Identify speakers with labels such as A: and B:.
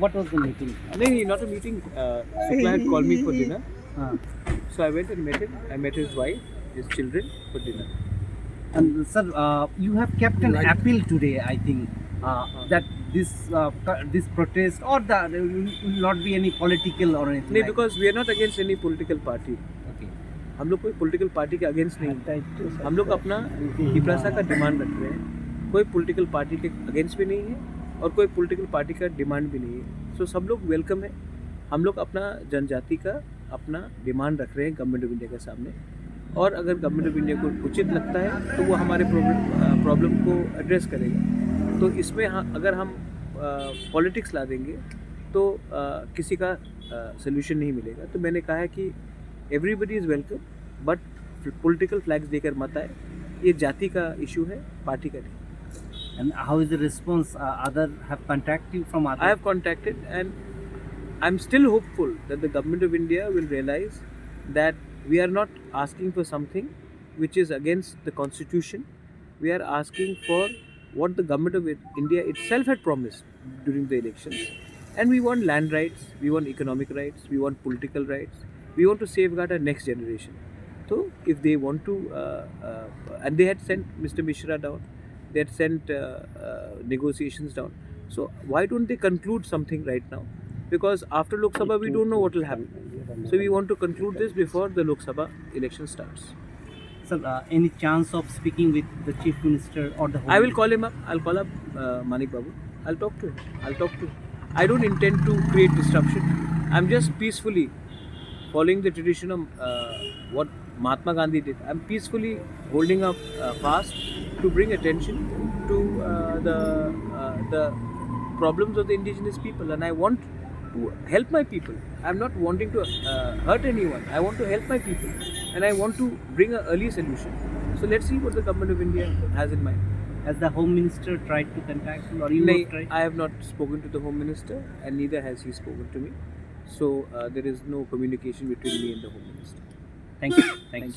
A: what was the meeting?
B: No, not a meeting. Shukla had called me for dinner.
A: Uh,
B: So I went and met him. I met his wife, his children for dinner.
A: and sir, you have kept an appeal today, I think, that this protest or there will not be any political or anything.
B: नहीं,
A: like
B: because we are not against any political party.
A: Okay.
B: हम लोग कोई political party के against नहीं हैं. हम लोग अपना हिप्रासा का डिमांड रख रहे हैं. कोई political party के against भी नहीं है और कोई political party का डिमांड भी नहीं है. So सब लोग वेलकम है. हम लोग अपना जनजाति का अपना डिमांड रख रहे हैं गवर्नमेंट ऑफ इंडिया के सामने, और अगर गवर्नमेंट ऑफ इंडिया को उचित लगता है तो वो हमारे प्रॉब्लम को एड्रेस करेगा. तो इसमें अगर हम पॉलिटिक्स ला देंगे तो किसी का सोल्यूशन नहीं मिलेगा. तो मैंने कहा है कि everybody is welcome, but political flags देकर मत आए. ये जाति का इशू है, पार्टी का नहीं.
A: And how is the response? Other have contacted you from other?
B: I have contacted, and I'm still hopeful that the government of India will realize that we are not asking for something which is against the constitution. We are asking for what the government of India itself had promised during the elections. And we want land rights, we want economic rights, we want political rights, we want to safeguard our next generation. So if they want to, and they had sent Mr. Mishra down, they had sent negotiations down. So why don't they conclude something right now? Because after Lok Sabha we don't know what will happen. So we want to conclude this before the Lok Sabha election starts.
A: Sir, any chance of speaking with the Chief Minister or the Home
B: I will call him up. I'll call up Manik Babu. I'll talk to him. I don't intend to create disruption. I'm just peacefully following the tradition of what Mahatma Gandhi did. I'm peacefully holding up fast to bring attention to the problems of the indigenous people, and I want to help my people. I'm not wanting to hurt anyone. I want to help my people, and I want to bring an early solution. So let's see what the government of India has in mind.
A: Has the Home Minister tried to contact you, or you
B: No,
A: have tried?
B: I have not spoken to the Home Minister, and neither has he spoken to me. So there is no communication between me and the Home Minister.
A: Thank you. Thank you.